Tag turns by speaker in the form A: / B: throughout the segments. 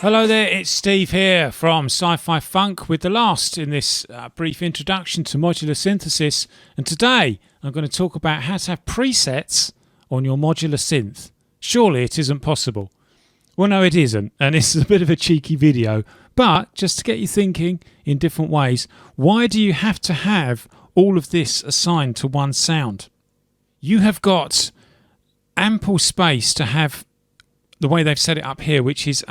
A: Hello there, it's Steve here from Sci-Fi Funk with the last in this brief introduction to modular synthesis, and today I'm going to talk about how to have presets on your modular synth. Surely it isn't possible. Well, no, it isn't, and this is a bit of a cheeky video, but just to get you thinking in different ways, why do you have to have all of this assigned to one sound? You have got ample space to have the way they've set it up here, which is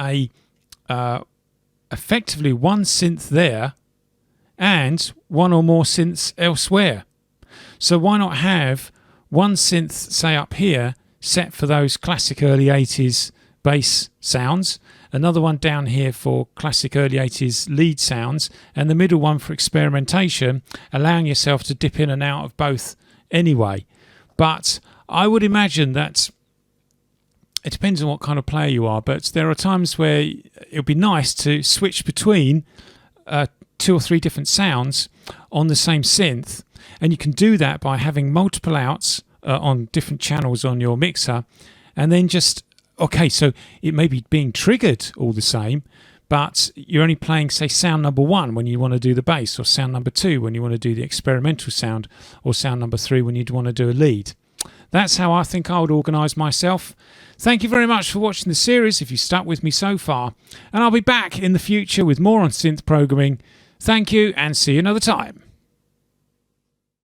A: effectively one synth there and one or more synths elsewhere. So why not have one synth, say up here, set for those classic early 80s bass sounds, another one down here for classic early 80s lead sounds, and the middle one for experimentation, allowing yourself to dip in and out of both anyway. But I would imagine that it depends on what kind of player you are, but there are times where it would be nice to switch between 2 or 3 different sounds on the same synth, and you can do that by having multiple outs on different channels on your mixer, and then just, okay, so it may be being triggered all the same, but you're only playing, say, sound number 1 when you want to do the bass, or sound number 2 when you want to do the experimental sound, or sound number 3 when you'd want to do a lead. That's how I think I would organise myself. Thank you very much for watching the series if you stuck with me so far, and I'll be back in the future with more on synth programming. Thank you and see you another time.